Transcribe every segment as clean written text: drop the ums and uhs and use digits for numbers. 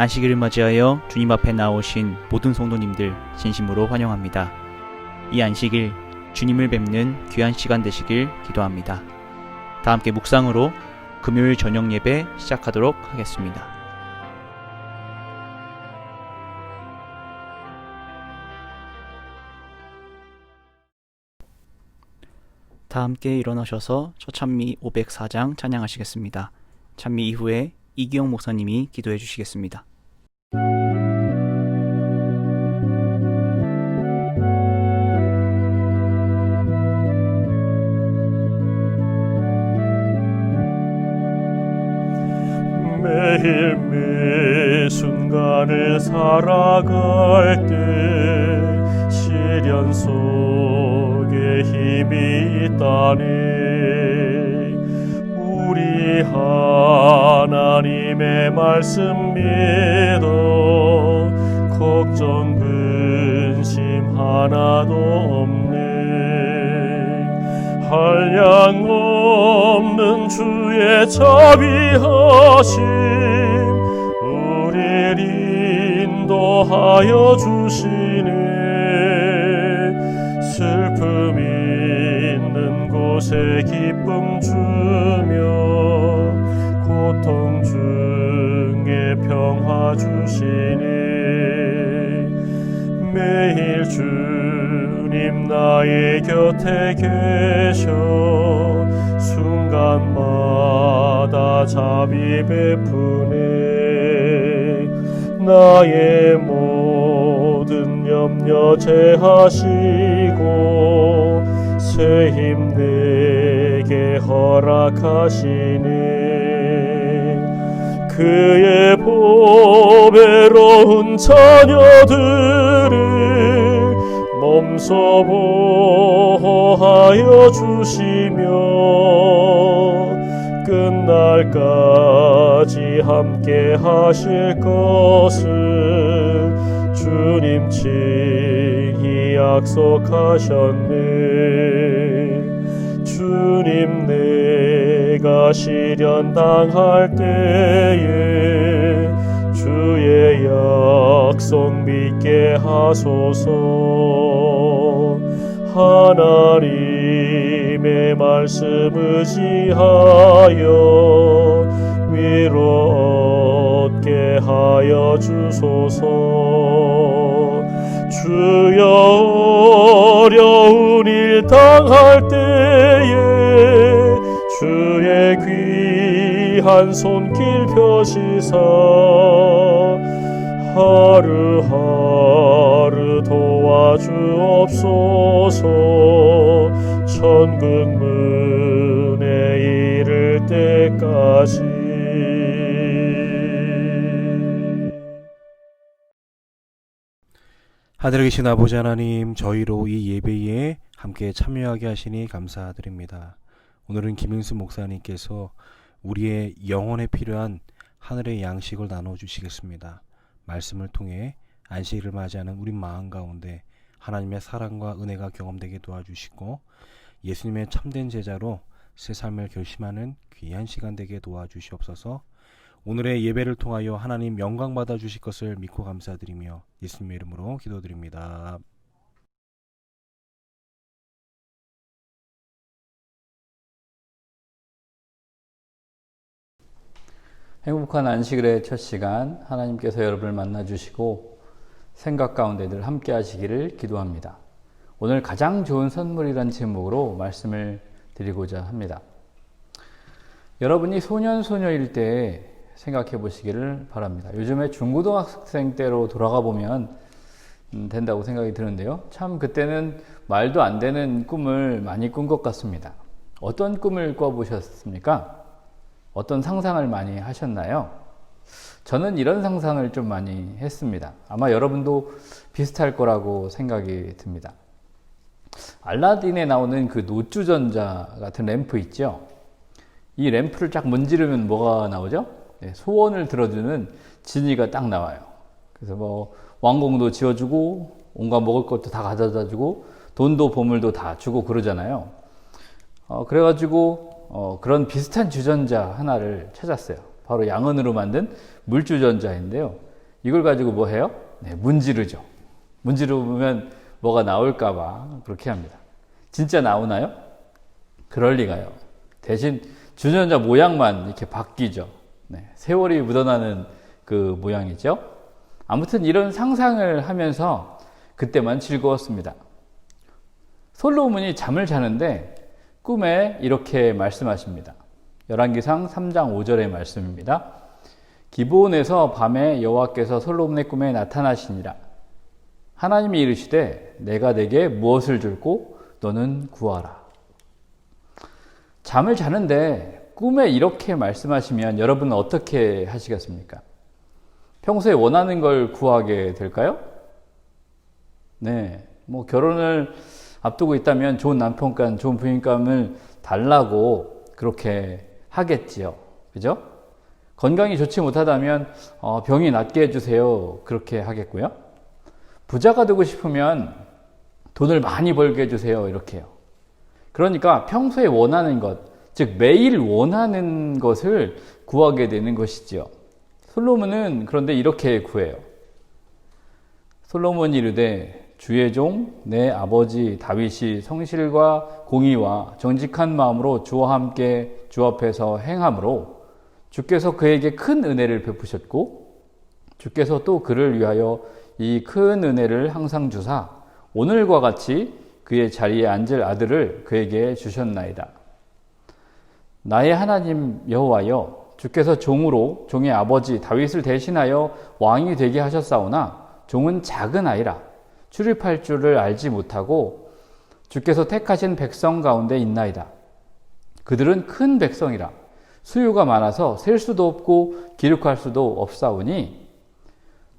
안식일을 맞이하여 주님 앞에 나오신 모든 성도님들 진심으로 환영합니다. 이 안식일 주님을 뵙는 귀한 시간 되시길 기도합니다. 다 함께 묵상으로 금요일 저녁 예배 시작하도록 하겠습니다. 다 함께 일어나셔서 처찬미 504장 찬양하시겠습니다. 찬미 이후에 이기영 목사님이 기도해 주시겠습니다. 매일 매 순간을 살아갈 때 시련 속에 힘이 있다네. 우리 하나님의 말씀 믿어 걱정 근심 하나도 없네. 한량 없는 주의 자비하심 우리를 인도하여 주시네. 슬픔 있는 곳에 기쁨 주며 고통 중에 평화 주시네. 매일 주님 나의 곁에 계셔 순간마다 자비 베푸네. 나의 모든 염려 제하시고 새 힘 내게 허락하시네. 그의 보배로운 자녀들을 몸소 보호하여 주시며 끝날까지 함께 하실 것을 주님 친히 약속하셨네. 주님 내가 시련 당할 때에 주의 약속 믿게 하소서. 하나님의 말씀 의지하여 위로 얻게 하여 주소서. 주여 어려운 일 당할 때에 주의 귀한 손길 펴시사 하루하루 도와주옵소서. 천국 문에 이를 때까지. 하늘에 계신 아버지 하나님, 저희로 이 예배에 함께 참여하게 하시니 감사드립니다. 오늘은 김영수 목사님께서 우리의 영혼에 필요한 하늘의 양식을 나눠주시겠습니다. 말씀을 통해 안식일을 맞이하는 우리 마음 가운데 하나님의 사랑과 은혜가 경험되게 도와주시고 예수님의 참된 제자로 새 삶을 결심하는 귀한 시간 되게 도와주시옵소서. 오늘의 예배를 통하여 하나님 영광 받아 주실 것을 믿고 감사드리며 예수님의 이름으로 기도드립니다. 행복한 안식일의 첫 시간, 하나님께서 여러분을 만나주시고 생각 가운데 늘 함께 하시기를 기도합니다. 오늘 가장 좋은 선물이란 제목으로 말씀을 드리고자 합니다. 여러분이 소년소녀일 때 생각해 보시기를 바랍니다. 요즘에 중고등학생 때로 돌아가 보면 된다고 생각이 드는데요. 참 그때는 말도 안 되는 꿈을 많이 꾼 것 같습니다. 어떤 꿈을 꿔보셨습니까? 어떤 상상을 많이 하셨나요? 저는 이런 상상을 좀 많이 했습니다. 아마 여러분도 비슷할 거라고 생각이 듭니다. 알라딘에 나오는 그 노주전자 같은 램프 있죠? 이 램프를 쫙 문지르면 뭐가 나오죠? 네, 소원을 들어주는 지니가 딱 나와요. 그래서 뭐 왕궁도 지어주고 온갖 먹을 것도 다 가져다 주고 돈도 보물도 다 주고 그러잖아요. 그래가지고 그런 비슷한 주전자 하나를 찾았어요. 바로 양은으로 만든 물주전자인데요. 이걸 가지고 뭐 해요? 네, 문지르죠. 문지르면 뭐가 나올까봐 그렇게 합니다. 진짜 나오나요? 그럴 리가요. 대신 주전자 모양만 이렇게 바뀌죠. 네, 세월이 묻어나는 그 모양이죠. 아무튼 이런 상상을 하면서 그때만 즐거웠습니다. 솔로몬이 잠을 자는데 꿈에 이렇게 말씀하십니다. 열왕기상 3장 5절의 말씀입니다. 기브온에서 밤에 여호와께서 솔로몬의 꿈에 나타나시니라. 하나님이 이르시되 내가 내게 무엇을 줄고 너는 구하라. 잠을 자는데 꿈에 이렇게 말씀하시면 여러분은 어떻게 하시겠습니까? 평소에 원하는 걸 구하게 될까요? 네, 뭐 결혼을 앞두고 있다면 좋은 남편감, 좋은 부인감을 달라고 그렇게 하겠지요. 그죠? 건강이 좋지 못하다면 병이 낫게 해주세요. 그렇게 하겠고요. 부자가 되고 싶으면 돈을 많이 벌게 해주세요. 이렇게요. 그러니까 평소에 원하는 것, 즉 매일 원하는 것을 구하게 되는 것이지요. 솔로몬은 그런데 이렇게 구해요. 솔로몬이 이르되 주의 종 내 아버지 다윗이 성실과 공의와 정직한 마음으로 주와 함께 주 앞에서 행함으로 주께서 그에게 큰 은혜를 베푸셨고 주께서 또 그를 위하여 이 큰 은혜를 항상 주사 오늘과 같이 그의 자리에 앉을 아들을 그에게 주셨나이다. 나의 하나님 여호와여 주께서 종으로 종의 아버지 다윗을 대신하여 왕이 되게 하셨사오나 종은 작은 아이라 출입할 줄을 알지 못하고 주께서 택하신 백성 가운데 있나이다. 그들은 큰 백성이라 수요가 많아서 셀 수도 없고 기록할 수도 없사오니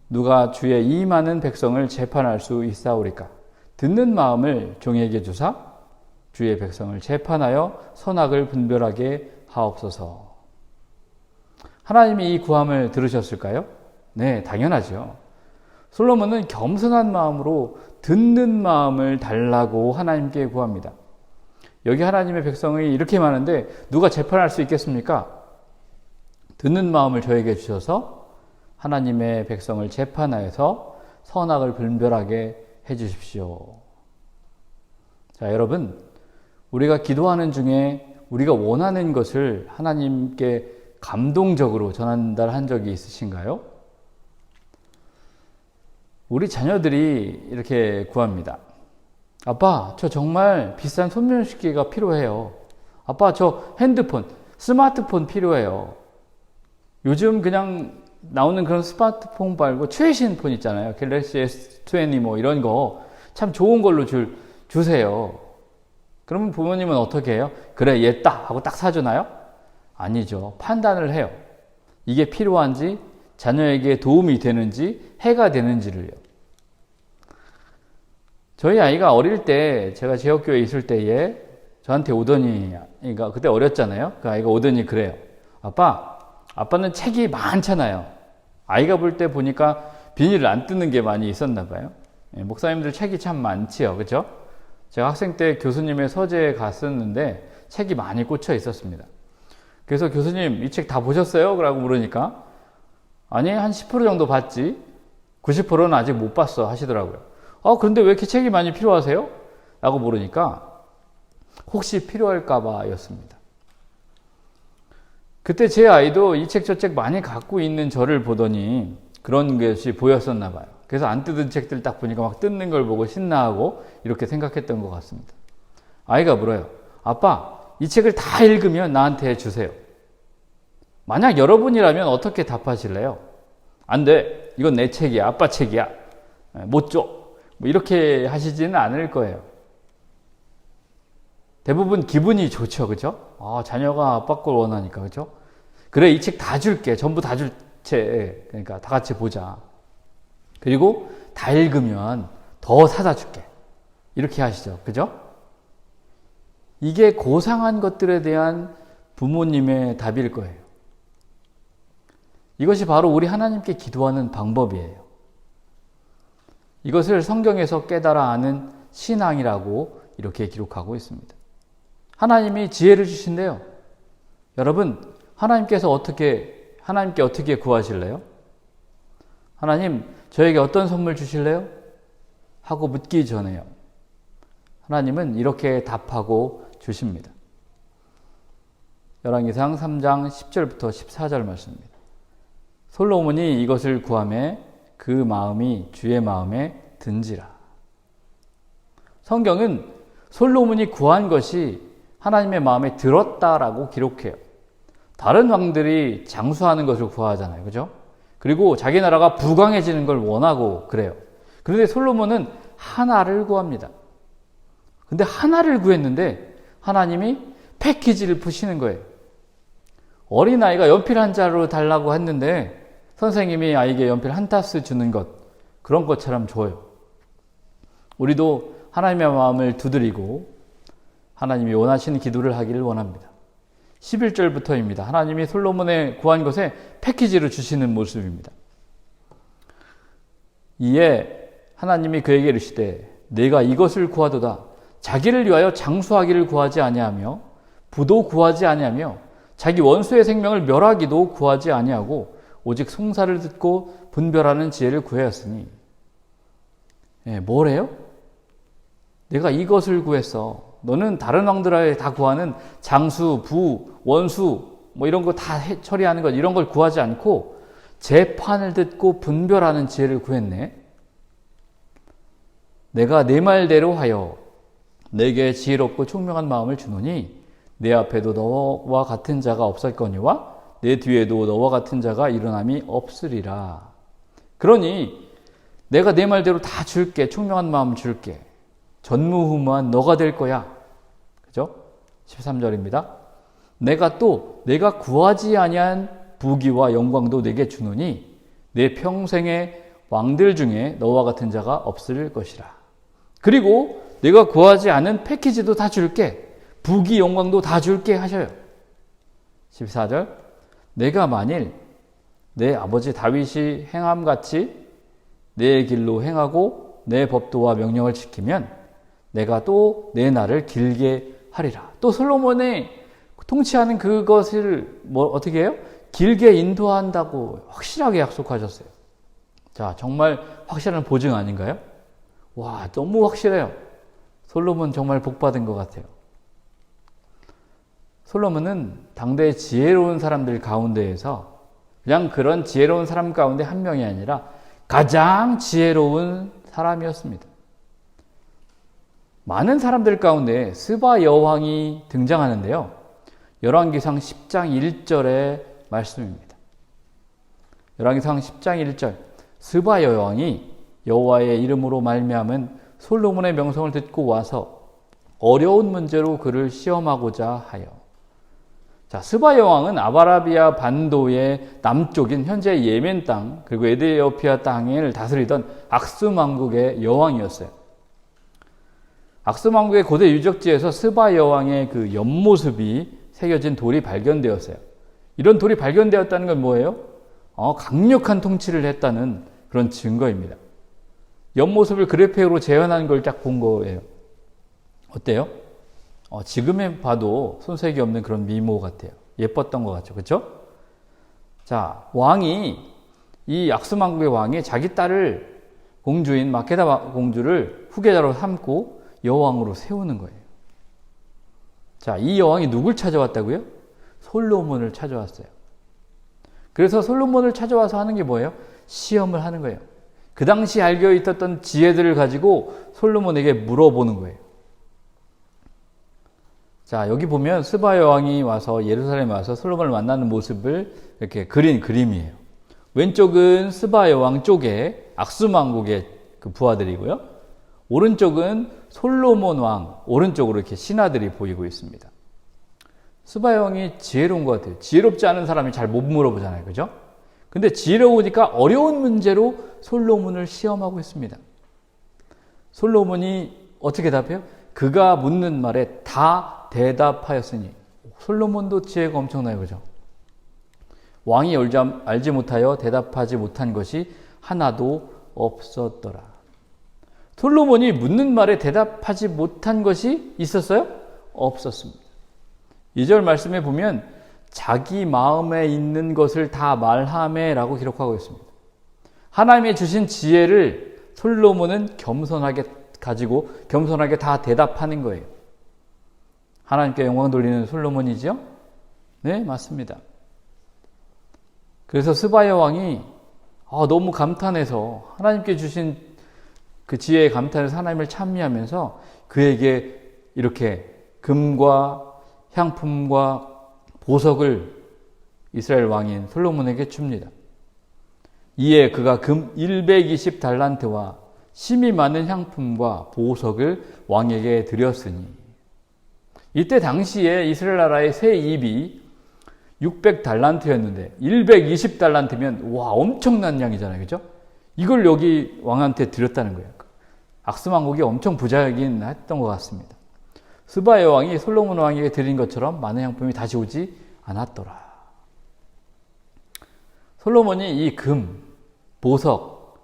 누가 주의 이 많은 백성을 재판할 수 있사오리까? 듣는 마음을 종에게 주사 주의 백성을 재판하여 선악을 분별하게 하옵소서. 하나님이 이 구함을 들으셨을까요? 네, 당연하죠. 솔로몬은 겸손한 마음으로 듣는 마음을 달라고 하나님께 구합니다. 여기 하나님의 백성이 이렇게 많은데 누가 재판할 수 있겠습니까? 듣는 마음을 저에게 주셔서 하나님의 백성을 재판하여서 선악을 분별하게 해주십시오. 자, 여러분, 우리가 기도하는 중에 우리가 원하는 것을 하나님께 감동적으로 전달한 적이 있으신가요? 우리 자녀들이 이렇게 구합니다. 아빠, 저 정말 비싼 손면식기가 필요해요. 아빠, 저 핸드폰, 스마트폰 필요해요. 요즘 그냥 나오는 그런 스마트폰 말고 최신 폰 있잖아요. 갤럭시 S20 뭐 이런 거 참 좋은 걸로 주세요. 그러면 부모님은 어떻게 해요? 그래, 얘 딱 하고 딱 사주나요? 아니죠. 판단을 해요. 이게 필요한지, 자녀에게 도움이 되는지, 해가 되는지를요. 저희 아이가 어릴 때 제가 지역교회에 있을 때에 저한테 오더니, 그러니까 그때 어렸잖아요. 그 아이가 오더니 그래요. 아빠는 책이 많잖아요. 아이가 볼 때 보니까 비닐을 안 뜯는 게 많이 있었나 봐요. 목사님들 책이 참 많지요. 그죠? 제가 학생 때 교수님의 서재에 갔었는데 책이 많이 꽂혀 있었습니다. 그래서 교수님, 이 책 다 보셨어요? 라고 물으니까 아니, 한 10% 정도 봤지. 90%는 아직 못 봤어 하시더라고요. 그런데 왜 이렇게 책이 많이 필요하세요? 라고 물으니까 혹시 필요할까봐 였습니다. 그때 제 아이도 이 책 저 책 많이 갖고 있는 저를 보더니 그런 것이 보였었나 봐요. 그래서 안 뜯은 책들 딱 보니까 막 뜯는 걸 보고 신나하고 이렇게 생각했던 것 같습니다. 아이가 물어요. 아빠, 이 책을 다 읽으면 나한테 주세요. 만약 여러분이라면 어떻게 답하실래요? 안 돼. 이건 내 책이야. 아빠 책이야. 못 줘. 뭐 이렇게 하시지는 않을 거예요. 대부분 기분이 좋죠. 그죠? 자녀가 아빠 걸 원하니까. 그죠? 그래, 이 책 다 줄게. 전부 다 줄 책. 그러니까 다 같이 보자. 그리고 다 읽으면 더 사다 줄게. 이렇게 하시죠. 그죠? 이게 고상한 것들에 대한 부모님의 답일 거예요. 이것이 바로 우리 하나님께 기도하는 방법이에요. 이것을 성경에서 깨달아 아는 신앙이라고 이렇게 기록하고 있습니다. 하나님이 지혜를 주신대요. 여러분, 하나님께 어떻게 구하실래요? 하나님, 저에게 어떤 선물 주실래요? 하고 묻기 전에요. 하나님은 이렇게 답하고 주십니다. 열왕기상 3장 10절부터 14절 말씀입니다. 솔로몬이 이것을 구하매 그 마음이 주의 마음에 든지라. 성경은 솔로몬이 구한 것이 하나님의 마음에 들었다라고 기록해요. 다른 왕들이 장수하는 것을 구하잖아요. 그죠? 그리고 자기 나라가 부강해지는 걸 원하고 그래요. 그런데 솔로몬은 하나를 구합니다. 근데 하나를 구했는데 하나님이 패키지를 푸시는 거예요. 어린아이가 연필 한 자루 달라고 했는데 선생님이 아이에게 연필 한 타스 주는 것, 그런 것처럼 줘요. 우리도 하나님의 마음을 두드리고 하나님이 원하시는 기도를 하기를 원합니다. 11절부터입니다. 하나님이 솔로몬의 구한 것에 패키지를 주시는 모습입니다. 이에 하나님이 그에게 이르시되 내가 이것을 구하도다. 자기를 위하여 장수하기를 구하지 아니하며 부도 구하지 아니하며 자기 원수의 생명을 멸하기도 구하지 아니하고 오직 송사를 듣고 분별하는 지혜를 구하였으니. 뭐래요? 내가 이것을 구했어. 너는 다른 왕들에 다 구하는 장수, 부, 원수 뭐 이런 거 다 처리하는 것, 이런 걸 구하지 않고 재판을 듣고 분별하는 지혜를 구했네. 내가 내 말대로 하여 내게 지혜롭고 총명한 마음을 주노니 내 앞에도 너와 같은 자가 없었거니와 내 뒤에도 너와 같은 자가 일어남이 없으리라. 그러니 내가 내 말대로 다 줄게. 총명한 마음 줄게. 전무후무한 너가 될 거야. 그죠? 13절입니다. 내가 구하지 아니한 부귀와 영광도 내게 주노니 내 평생의 왕들 중에 너와 같은 자가 없을 것이라. 그리고 내가 구하지 않은 패키지도 다 줄게. 부귀 영광도 다 줄게 하셔요. 14절. 내가 만일 내 아버지 다윗이 행함같이 내 길로 행하고 내 법도와 명령을 지키면 내가 또 내 날을 길게 하리라. 또 솔로몬의 통치하는 그것을 어떻게 해요? 길게 인도한다고 확실하게 약속하셨어요. 자, 정말 확실한 보증 아닌가요? 와, 너무 확실해요. 솔로몬 정말 복받은 것 같아요. 솔로몬은 당대의 지혜로운 사람들 가운데에서 그냥 그런 지혜로운 사람 가운데 한 명이 아니라 가장 지혜로운 사람이었습니다. 많은 사람들 가운데 스바 여왕이 등장하는데요. 열왕기상 10장 1절의 말씀입니다. 열왕기상 10장 1절. 스바 여왕이 여호와의 이름으로 말미암은 솔로몬의 명성을 듣고 와서 어려운 문제로 그를 시험하고자 하여. 자, 스바 여왕은 아라비아 반도의 남쪽인 현재 예멘 땅 그리고 에티오피아 땅을 다스리던 악숨 왕국의 여왕이었어요. 악숨 왕국의 고대 유적지에서 스바 여왕의 그 옆모습이 새겨진 돌이 발견되었어요. 이런 돌이 발견되었다는 건 뭐예요? 강력한 통치를 했다는 그런 증거입니다. 옆모습을 그래픽으로 재현한 걸 딱 본 거예요. 어때요? 지금에 봐도 손색이 없는 그런 미모 같아요. 예뻤던 것 같죠. 그렇죠? 자, 이 악숨 왕국의 왕이 자기 딸을 공주인 마케다 공주를 후계자로 삼고 여왕으로 세우는 거예요. 자, 이 여왕이 누굴 찾아왔다고요? 솔로몬을 찾아왔어요. 그래서 솔로몬을 찾아와서 하는 게 뭐예요? 시험을 하는 거예요. 그 당시 알고 있었던 지혜들을 가지고 솔로몬에게 물어보는 거예요. 자, 여기 보면 스바 여왕이 와서 예루살렘에 와서 솔로몬을 만나는 모습을 이렇게 그린 그림이에요. 왼쪽은 스바 여왕 쪽에 악숨 왕국의 그 부하들이고요. 오른쪽은 솔로몬 왕, 오른쪽으로 이렇게 신하들이 보이고 있습니다. 스바 여왕이 지혜로운 것 같아요. 지혜롭지 않은 사람이 잘 못 물어보잖아요. 그죠? 근데 지혜로우니까 어려운 문제로 솔로몬을 시험하고 있습니다. 솔로몬이 어떻게 답해요? 그가 묻는 말에 다 대답하였으니. 솔로몬도 지혜가 엄청나요. 그죠? 왕이 알지 못하여 대답하지 못한 것이 하나도 없었더라. 솔로몬이 묻는 말에 대답하지 못한 것이 있었어요? 없었습니다. 2절 말씀에 보면 자기 마음에 있는 것을 다 말하매라고 기록하고 있습니다. 하나님의 주신 지혜를 솔로몬은 겸손하게 가지고 겸손하게 다 대답하는 거예요. 하나님께 영광 돌리는 솔로몬이죠? 네, 맞습니다. 그래서 스바야 왕이 너무 감탄해서 하나님께 주신 그 지혜에 감탄해서 하나님을 찬미하면서 그에게 이렇게 금과 향품과 보석을 이스라엘 왕인 솔로몬에게 줍니다. 이에 그가 금 120달란트와 심이 많은 향품과 보석을 왕에게 드렸으니, 이때 당시에 이스라엘 나라의 세입이 600달란트였는데 120달란트면 와, 엄청난 양이잖아요. 그죠? 이걸 여기 왕한테 드렸다는 거예요. 악스만국이 엄청 부자이긴 했던 것 같습니다. 스바야 왕이 솔로몬 왕에게 드린 것처럼 많은 향품이 다시 오지 않았더라. 솔로몬이 이 금, 보석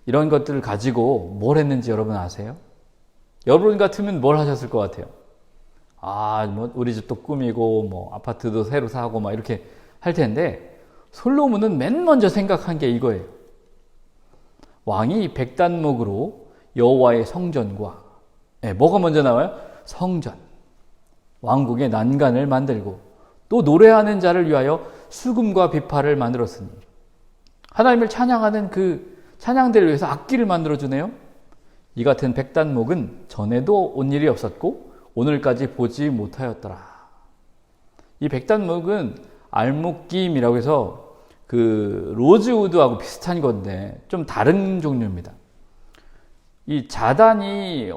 이런 것들을 가지고 뭘 했는지 여러분 아세요? 여러분 같으면 뭘 하셨을 것 같아요? 뭐 우리 집도 꾸미고 뭐 아파트도 새로 사고 막 이렇게 할 텐데, 솔로몬은 맨 먼저 생각한 게 이거예요. 왕이 백단목으로 여호와의 성전과, 뭐가 먼저 나와요? 성전, 왕국의 난간을 만들고 또 노래하는 자를 위하여 수금과 비파를 만들었으니, 하나님을 찬양하는 그 찬양대를 위해서 악기를 만들어주네요. 이 같은 백단목은 전에도 온 일이 없었고 오늘까지 보지 못하였더라. 이 백단목은 알목김이라고 해서 그 로즈우드하고 비슷한 건데 좀 다른 종류입니다. 이 자단이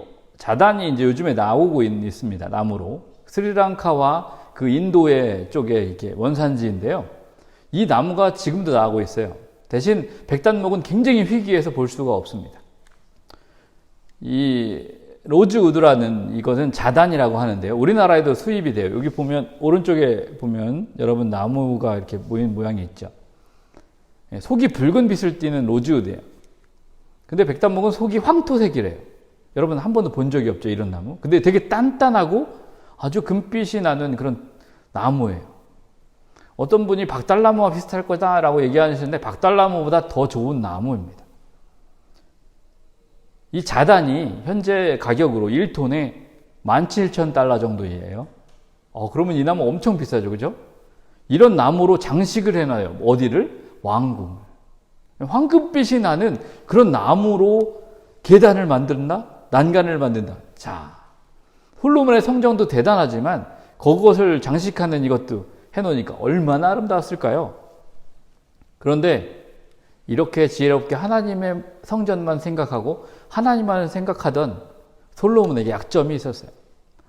이제 요즘에 나오고 있습니다. 나무로. 스리랑카와 그 인도의 쪽에 이게 원산지인데요. 이 나무가 지금도 나오고 있어요. 대신 백단목은 굉장히 희귀해서 볼 수가 없습니다. 이 로즈우드라는 이것은 자단이라고 하는데요. 우리나라에도 수입이 돼요. 여기 보면 오른쪽에 보면 여러분 나무가 이렇게 모인 모양이 있죠. 속이 붉은 빛을 띠는 로즈우드예요. 근데 백단목은 속이 황토색이래요. 여러분 한 번도 본 적이 없죠, 이런 나무. 근데 되게 단단하고 아주 금빛이 나는 그런 나무예요. 어떤 분이 박달나무와 비슷할 거다라고 얘기하시는데 박달나무보다 더 좋은 나무입니다. 이 자단이 현재 가격으로 1톤에 17,000달러 정도예요. 그러면 이 나무 엄청 비싸죠, 그죠? 이런 나무로 장식을 해놔요. 어디를? 왕궁을. 황금빛이 나는 그런 나무로 계단을 만든다? 난간을 만든다. 자, 솔로몬의 성전도 대단하지만 그것을 장식하는 이것도 해놓으니까 얼마나 아름다웠을까요? 그런데 이렇게 지혜롭게 하나님의 성전만 생각하고 하나님만 생각하던 솔로몬에게 약점이 있었어요.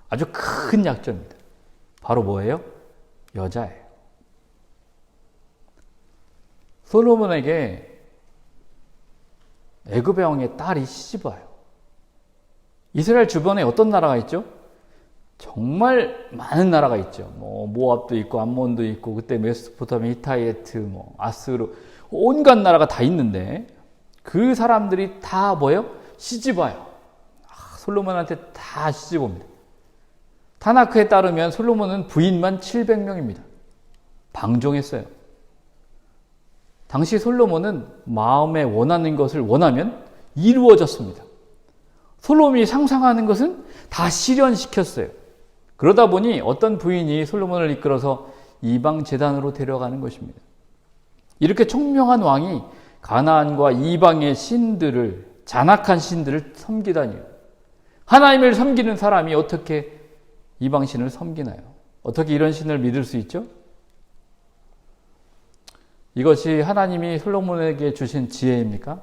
아주 큰 약점입니다. 바로 뭐예요? 여자예요. 솔로몬에게 애굽의 왕의 딸이 시집와요. 이스라엘 주변에 어떤 나라가 있죠? 정말 많은 나라가 있죠. 모압도 있고 암몬도 있고 그때 메소포타미아, 히타이트, 아스루 온갖 나라가 다 있는데 그 사람들이 다 뭐예요? 시집와요. 솔로몬한테 다 시집옵니다. 타나크에 따르면 솔로몬은 부인만 700명입니다. 방종했어요. 당시 솔로몬은 마음에 원하는 것을 원하면 이루어졌습니다. 솔로몬이 상상하는 것은 다 실현시켰어요. 그러다 보니 어떤 부인이 솔로몬을 이끌어서 이방 제단으로 데려가는 것입니다. 이렇게 총명한 왕이 가나안과 이방의 신들을, 잔악한 신들을 섬기다니요. 하나님을 섬기는 사람이 어떻게 이방 신을 섬기나요? 어떻게 이런 신을 믿을 수 있죠? 이것이 하나님이 솔로몬에게 주신 지혜입니까?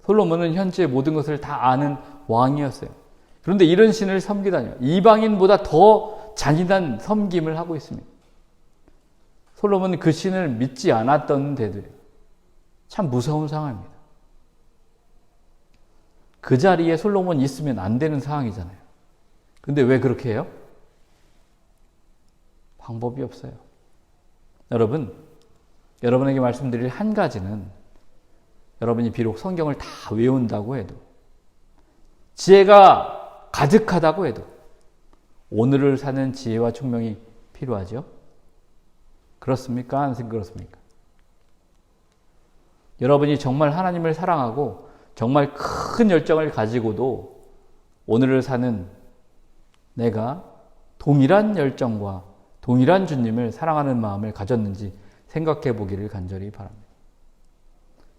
솔로몬은 현재 모든 것을 다 아는 왕이었어요. 그런데 이런 신을 섬기다니요. 이방인보다 더 잔인한 섬김을 하고 있습니다. 솔로몬은 그 신을 믿지 않았던 데도요. 참 무서운 상황입니다. 그 자리에 솔로몬이 있으면 안 되는 상황이잖아요. 근데 왜 그렇게 해요? 방법이 없어요. 여러분, 여러분에게 말씀드릴 한 가지는 여러분이 비록 성경을 다 외운다고 해도 지혜가 가득하다고 해도 오늘을 사는 지혜와 총명이 필요하죠. 그렇습니까? 안 그렇습니까? 여러분이 정말 하나님을 사랑하고 정말 큰 열정을 가지고도 오늘을 사는 내가 동일한 열정과 동일한 주님을 사랑하는 마음을 가졌는지 생각해 보기를 간절히 바랍니다.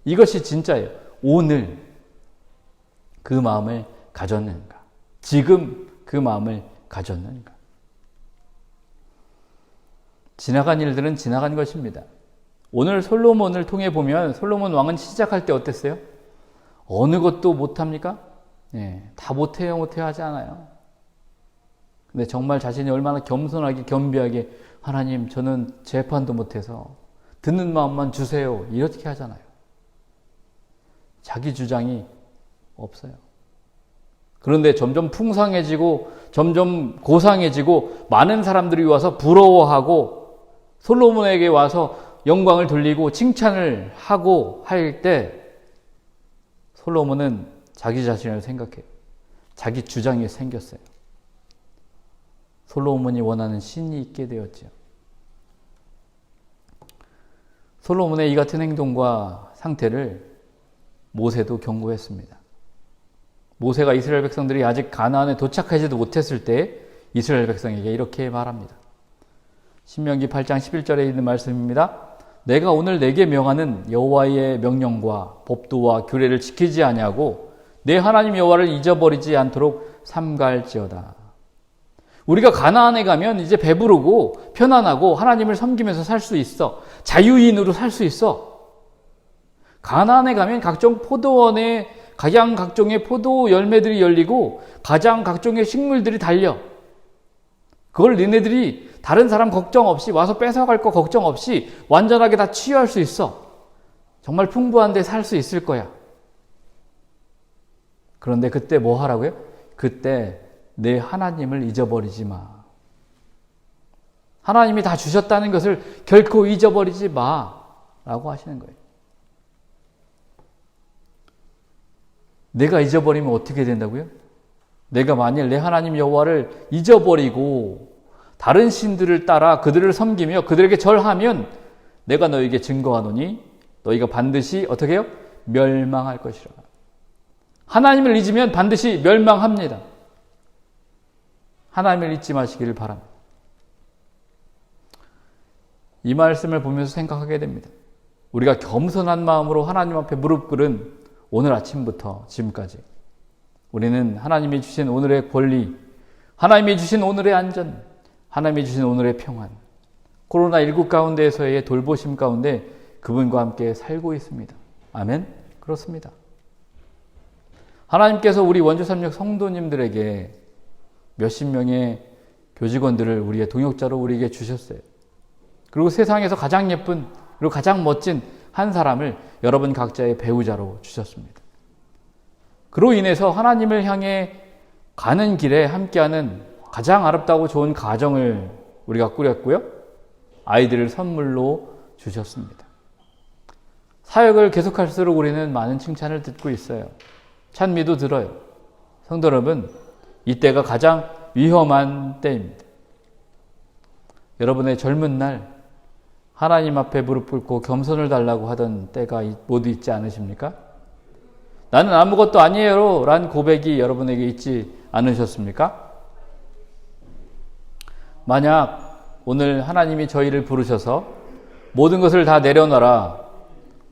이것이 진짜예요. 오늘 그 마음을 가졌는가? 지금 그 마음을 가졌는가? 지나간 일들은 지나간 것입니다. 오늘 솔로몬을 통해 보면 솔로몬 왕은 시작할 때 어땠어요? 어느 것도 못합니까? 네, 다 못해요 하지 않아요. 근데 정말 자신이 얼마나 겸손하게 겸비하게 하나님 저는 재판도 못해서 듣는 마음만 주세요 이렇게 하잖아요. 자기 주장이 없어요. 그런데 점점 풍성해지고 점점 고상해지고 많은 사람들이 와서 부러워하고 솔로몬에게 와서 영광을 돌리고 칭찬을 하고 할 때 솔로몬은 자기 자신을 생각해요. 자기 주장이 생겼어요. 솔로몬이 원하는 신이 있게 되었죠. 솔로몬의 이 같은 행동과 상태를 모세도 경고했습니다. 모세가 이스라엘 백성들이 아직 가나안에 도착하지도 못했을 때 이스라엘 백성에게 이렇게 말합니다. 신명기 8장 11절에 있는 말씀입니다. 내가 오늘 내게 명하는 여호와의 명령과 법도와 규례를 지키지 아니하고 내 하나님 여호와를 잊어버리지 않도록 삼가할지어다. 우리가 가나안에 가면 이제 배부르고 편안하고 하나님을 섬기면서 살 수 있어. 자유인으로 살 수 있어. 가나안에 가면 각종 포도원에 각종의 포도 열매들이 열리고 가장 각종의 식물들이 달려. 그걸 너네들이 다른 사람 걱정 없이 와서 뺏어갈 거 걱정 없이 완전하게 다 치유할 수 있어. 정말 풍부한 데 살 수 있을 거야. 그런데 그때 뭐 하라고요? 그때 내 하나님을 잊어버리지 마. 하나님이 다 주셨다는 것을 결코 잊어버리지 마. 라고 하시는 거예요. 내가 잊어버리면 어떻게 된다고요? 내가 만일 내 하나님 여호와를 잊어버리고 다른 신들을 따라 그들을 섬기며 그들에게 절하면 내가 너에게 증거하노니 너희가 반드시 어떻게 해요? 멸망할 것이라. 하나님을 잊으면 반드시 멸망합니다. 하나님을 잊지 마시기를 바랍니다. 이 말씀을 보면서 생각하게 됩니다. 우리가 겸손한 마음으로 하나님 앞에 무릎 꿇은 오늘 아침부터 지금까지 우리는 하나님이 주신 오늘의 권리, 하나님이 주신 오늘의 안전, 하나님이 주신 오늘의 평안, 코로나19 가운데에서의 돌보심 가운데 그분과 함께 살고 있습니다. 아멘? 그렇습니다. 하나님께서 우리 원주삼역 성도님들에게 몇십 명의 교직원들을 우리의 동역자로 우리에게 주셨어요. 그리고 세상에서 가장 예쁜 그리고 가장 멋진 한 사람을 여러분 각자의 배우자로 주셨습니다. 그로 인해서 하나님을 향해 가는 길에 함께하는 가장 아름다고 좋은 가정을 우리가 꾸렸고요. 아이들을 선물로 주셨습니다. 사역을 계속할수록 우리는 많은 칭찬을 듣고 있어요. 찬미도 들어요. 성도 여러분, 이때가 가장 위험한 때입니다. 여러분의 젊은 날 하나님 앞에 무릎 꿇고 겸손을 달라고 하던 때가 모두 있지 않으십니까? 나는 아무것도 아니에요 라는 고백이 여러분에게 있지 않으셨습니까? 만약 오늘 하나님이 저희를 부르셔서 모든 것을 다 내려놔라,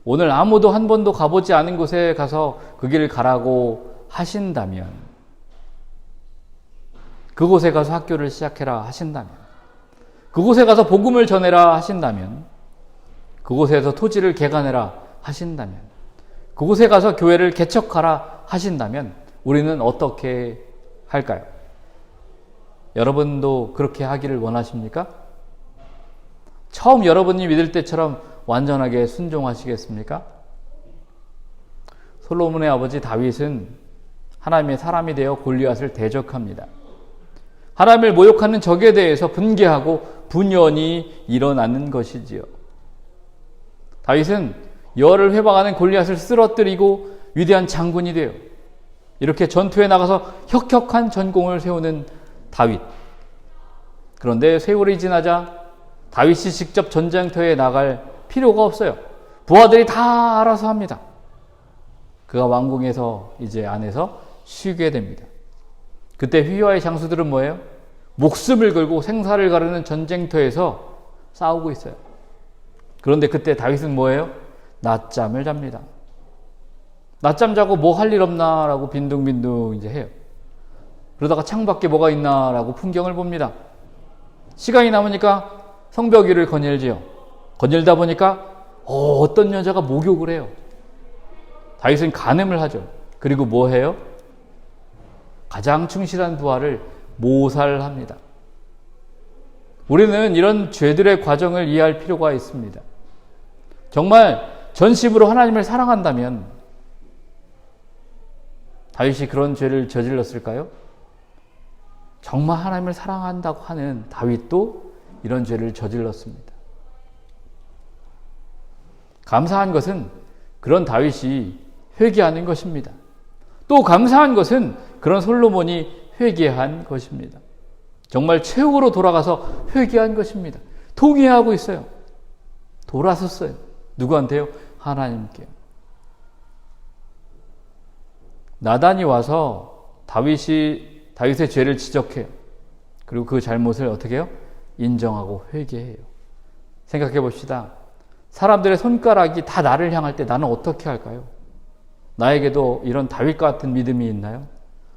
오늘 아무도 한 번도 가보지 않은 곳에 가서 그 길을 가라고 하신다면, 그곳에 가서 학교를 시작해라 하신다면, 그곳에 가서 복음을 전해라 하신다면, 그곳에서 토지를 개간해라 하신다면, 그곳에 가서 교회를 개척하라 하신다면 우리는 어떻게 할까요? 여러분도 그렇게 하기를 원하십니까? 처음 여러분이 믿을 때처럼 완전하게 순종하시겠습니까? 솔로몬의 아버지 다윗은 하나님의 사람이 되어 골리앗을 대적합니다. 하나님을 모욕하는 적에 대해서 분개하고 분연이 일어나는 것이지요. 다윗은 여호와를 회방하는 골리앗을 쓰러뜨리고 위대한 장군이 되어 이렇게 전투에 나가서 혁혁한 전공을 세우는 다윗. 그런데 세월이 지나자 다윗이 직접 전쟁터에 나갈 필요가 없어요. 부하들이 다 알아서 합니다. 그가 왕궁에서 이제 안에서 쉬게 됩니다. 그때 휘하의 장수들은 뭐예요? 목숨을 걸고 생사를 가르는 전쟁터에서 싸우고 있어요. 그런데 그때 다윗은 뭐예요? 낮잠을 잡니다. 낮잠 자고 뭐 할 일 없나라고 빈둥빈둥 이제 해요. 그러다가 창밖에 뭐가 있나라고 풍경을 봅니다. 시간이 남으니까 성벽 위를 거닐지요. 거닐다 보니까 어떤 여자가 목욕을 해요. 다윗은 간음을 하죠. 그리고 뭐 해요? 가장 충실한 부하를 모살합니다. 우리는 이런 죄들의 과정을 이해할 필요가 있습니다. 정말 전심으로 하나님을 사랑한다면 다윗이 그런 죄를 저질렀을까요? 정말 하나님을 사랑한다고 하는 다윗도 이런 죄를 저질렀습니다. 감사한 것은 그런 다윗이 회개하는 것입니다. 또 감사한 것은 그런 솔로몬이 회개한 것입니다. 정말 최후로 돌아가서 회개한 것입니다. 통회하고 있어요. 돌아섰어요. 누구한테요? 하나님께요. 나단이 와서 다윗의 죄를 지적해요. 그리고 그 잘못을 어떻게 해요? 인정하고 회개해요. 생각해 봅시다. 사람들의 손가락이 다 나를 향할 때 나는 어떻게 할까요? 나에게도 이런 다윗 같은 믿음이 있나요?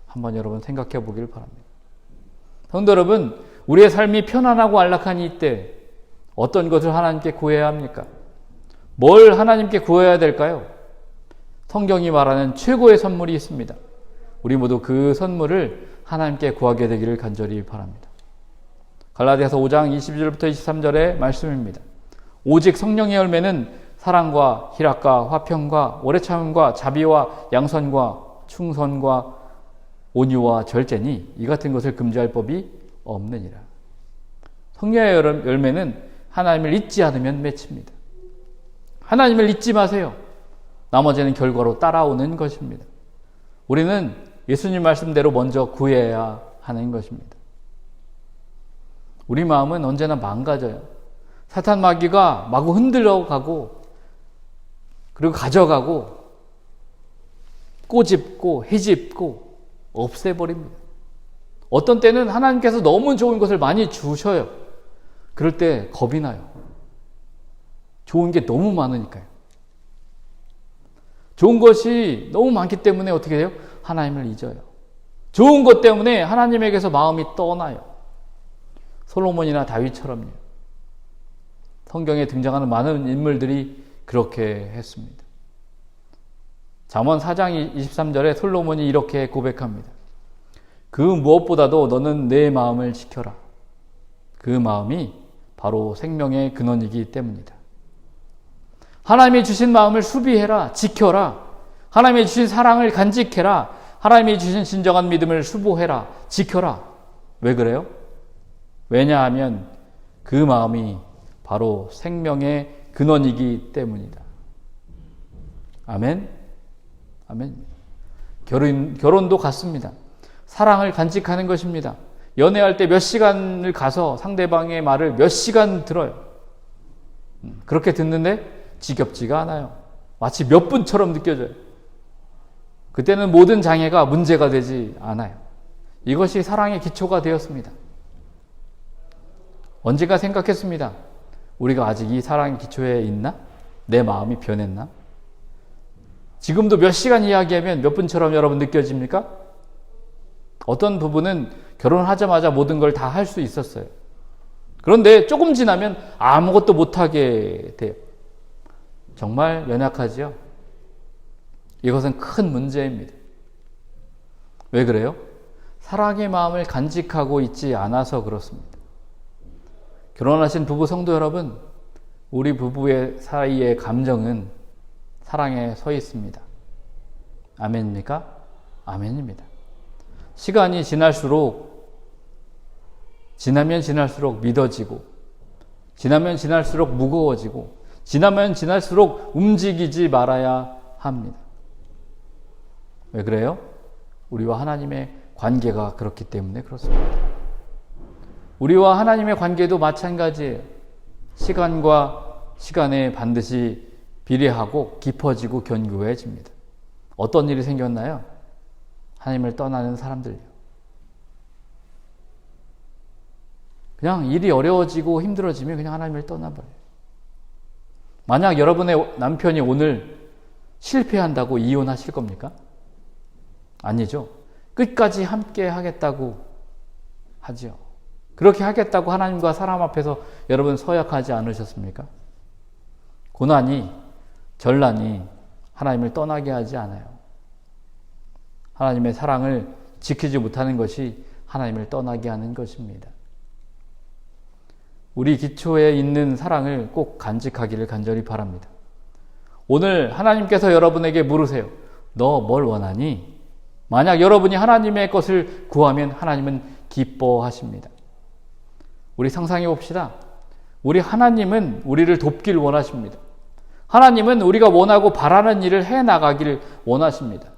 한번 여러분 생각해 보길 바랍니다. 성도 여러분, 우리의 삶이 편안하고 안락한 이때 어떤 것을 하나님께 구해야 합니까? 뭘 하나님께 구해야 될까요? 성경이 말하는 최고의 선물이 있습니다. 우리 모두 그 선물을 하나님께 구하게 되기를 간절히 바랍니다. 갈라디아서 5장 22절부터 23절의 말씀입니다. 오직 성령의 열매는 사랑과 희락과 화평과 오래 참음과 자비와 양선과 충선과 온유와 절제니 이 같은 것을 금지할 법이 없느니라. 성령의 열매는 하나님을 잊지 않으면 맺힙니다. 하나님을 잊지 마세요. 나머지는 결과로 따라오는 것입니다. 우리는 예수님 말씀대로 먼저 구해야 하는 것입니다. 우리 마음은 언제나 망가져요. 사탄 마귀가 마구 흔들어 가고 그리고 가져가고 꼬집고 헤집고 없애버립니다. 어떤 때는 하나님께서 너무 좋은 것을 많이 주셔요. 그럴 때 겁이 나요. 좋은 게 너무 많으니까요. 좋은 것이 너무 많기 때문에 어떻게 돼요? 하나님을 잊어요. 좋은 것 때문에 하나님에게서 마음이 떠나요. 솔로몬이나 다윗처럼요. 성경에 등장하는 많은 인물들이 그렇게 했습니다. 잠언 4장 23절에 솔로몬이 이렇게 고백합니다. 그 무엇보다도 너는 내 마음을 지켜라. 그 마음이 바로 생명의 근원이기 때문이다. 하나님이 주신 마음을 수비해라, 지켜라. 하나님이 주신 사랑을 간직해라. 하나님이 주신 진정한 믿음을 수보해라, 지켜라. 왜 그래요? 왜냐하면 그 마음이 바로 생명의 근원이기 때문이다. 아멘? 아멘. 결혼도 같습니다. 사랑을 간직하는 것입니다. 연애할 때 몇 시간을 가서 상대방의 말을 몇 시간 들어요. 그렇게 듣는데 지겹지가 않아요. 마치 몇 분처럼 느껴져요. 그때는 모든 장애가 문제가 되지 않아요. 이것이 사랑의 기초가 되었습니다. 언젠가 생각했습니다. 우리가 아직 이 사랑의 기초에 있나? 내 마음이 변했나? 지금도 몇 시간 이야기하면 몇 분처럼 여러분 느껴집니까? 어떤 부분은 결혼하자마자 모든 걸 다 할 수 있었어요. 그런데 조금 지나면 아무것도 못하게 돼요. 정말 연약하지요? 이것은 큰 문제입니다. 왜 그래요? 사랑의 마음을 간직하고 있지 않아서 그렇습니다. 결혼하신 부부 성도 여러분, 우리 부부의 사이의 감정은 사랑에 서 있습니다. 아멘입니까? 아멘입니다. 시간이 지나면 지날수록 믿어지고, 지나면 지날수록 무거워지고, 지나면 지날수록 움직이지 말아야 합니다. 왜 그래요? 우리와 하나님의 관계가 그렇기 때문에 그렇습니다. 우리와 하나님의 관계도 마찬가지예요. 시간과 시간에 반드시 비례하고 깊어지고 견고해집니다. 어떤 일이 생겼나요? 하나님을 떠나는 사람들요. 그냥 일이 어려워지고 힘들어지면 그냥 하나님을 떠나버려요. 만약 여러분의 남편이 오늘 실패한다고 이혼하실 겁니까? 아니죠. 끝까지 함께 하겠다고 하죠. 그렇게 하겠다고 하나님과 사람 앞에서 여러분 서약하지 않으셨습니까? 고난이, 전란이 하나님을 떠나게 하지 않아요. 하나님의 사랑을 지키지 못하는 것이 하나님을 떠나게 하는 것입니다. 우리 기초에 있는 사랑을 꼭 간직하기를 간절히 바랍니다. 오늘 하나님께서 여러분에게 물으세요. 너 뭘 원하니? 만약 여러분이 하나님의 것을 구하면 하나님은 기뻐하십니다. 우리 상상해 봅시다. 우리 하나님은 우리를 돕길 원하십니다. 하나님은 우리가 원하고 바라는 일을 해나가기를 원하십니다.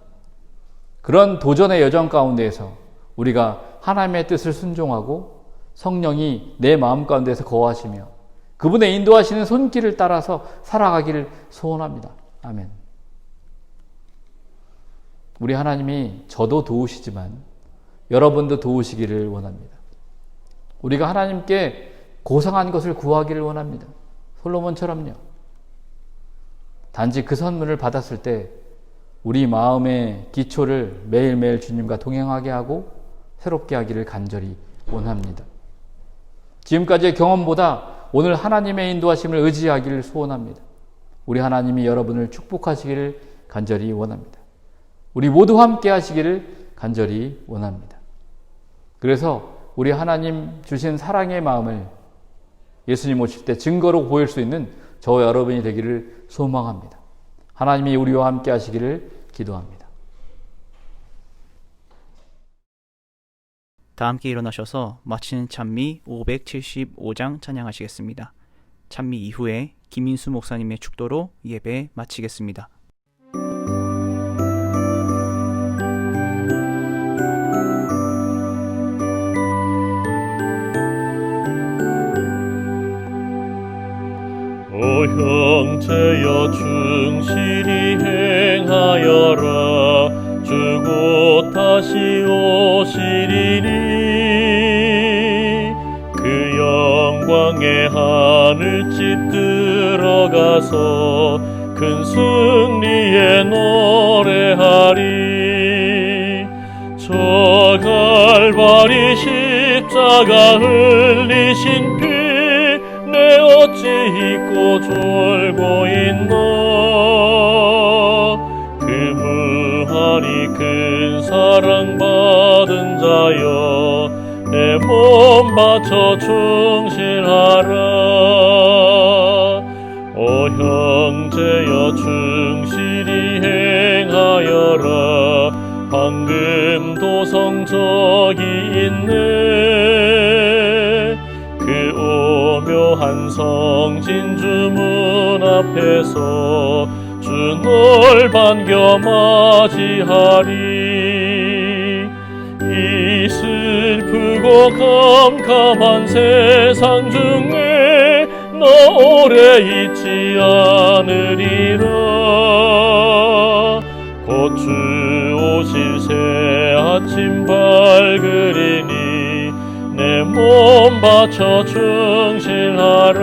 그런 도전의 여정 가운데에서 우리가 하나님의 뜻을 순종하고 성령이 내 마음 가운데서 거하시며 그분의 인도하시는 손길을 따라서 살아가기를 소원합니다. 아멘. 우리 하나님이 저도 도우시지만 여러분도 도우시기를 원합니다. 우리가 하나님께 고상한 것을 구하기를 원합니다. 솔로몬처럼요. 단지 그 선물을 받았을 때 우리 마음의 기초를 매일매일 주님과 동행하게 하고 새롭게 하기를 간절히 원합니다. 지금까지의 경험보다 오늘 하나님의 인도하심을 의지하기를 소원합니다. 우리 하나님이 여러분을 축복하시기를 간절히 원합니다. 우리 모두 함께 하시기를 간절히 원합니다. 그래서 우리 하나님 주신 사랑의 마음을 예수님 오실 때 증거로 보일 수 있는 저와 여러분이 되기를 소망합니다. 하나님이 우리와 함께 하시기를 기도합니다. 다 함께 일어나셔서 마치는 찬미 575장 찬양하시겠습니다. 찬미 이후에 김인수 목사님의 축도로 예배 마치겠습니다. 오 형제여 충실히 행하여라 주곧 다시 오시리니 그 영광의 하늘집 들어가서 큰 승리에 노래하리 저 갈바리 십자가 흘리신 피 내 어찌 잊고 졸고 있나 그 무한히 큰 사랑 받은 자여 내 몸 바쳐 충실하라 오 형제여 충실히 행하여라 황금 도성적이 있네 그 오묘한 성진 주문 앞에서 주 널 반겨 맞이하리 이 슬프고 캄캄한 세상 중에 너 오래 있지 않으리라 곧 주 오실 새 아침 밝으리니 내 몸 바쳐 충실하라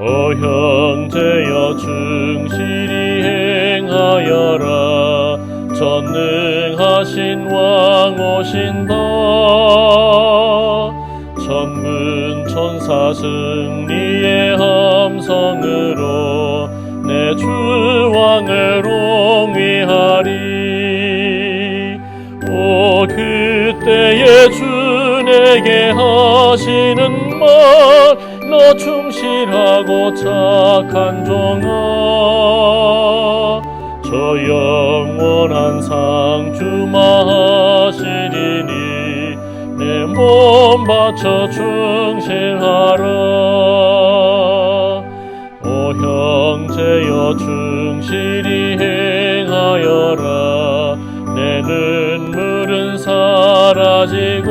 오 형제여 충실히 행하여라 전능하신 왕 오신다 천군 천사 승리의 함성으로 내 주 왕을 옹위하리 오 그때에 주 내게 하시는 말 너 충실하고 착한 종아 저 영원한 상 주마하시리니 내 몸 바쳐 충실하라 오 형제여 충실히 행하여라 내 눈물은 사라지고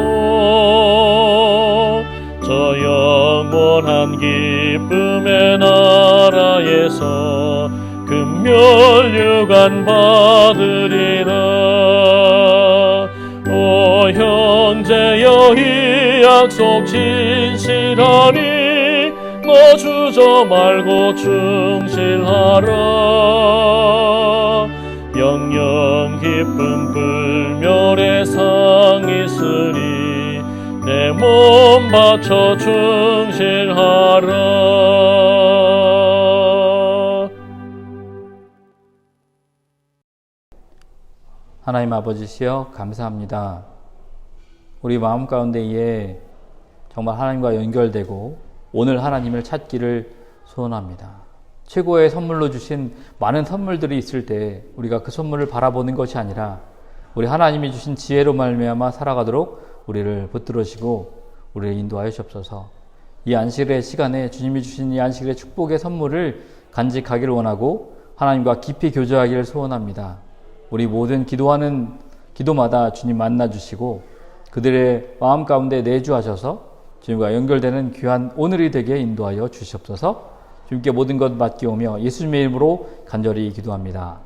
저 영원한 기쁨의 나라에서 금멸류관 받으리라. 오 형제여 이 약속 진실하니 너 주저 말고 충실하라. 영영 기쁜 불멸의 상이 있으리 내 몸 바쳐 충실하라. 하나님 아버지시여 감사합니다. 우리 마음 가운데에 정말 하나님과 연결되고 오늘 하나님을 찾기를 소원합니다. 최고의 선물로 주신 많은 선물들이 있을 때 우리가 그 선물을 바라보는 것이 아니라 우리 하나님이 주신 지혜로 말미암아 살아가도록 우리를 붙들으시고 우리를 인도하여 주옵소서. 이 안식일의 시간에 주님이 주신 이 안식일의 축복의 선물을 간직하기를 원하고 하나님과 깊이 교제하기를 소원합니다. 우리 모든 기도하는 기도마다 주님 만나주시고 그들의 마음 가운데 내주하셔서 주님과 연결되는 귀한 오늘이 되게 인도하여 주시옵소서. 주님께 모든 것 맡기오며 예수님의 이름으로 간절히 기도합니다.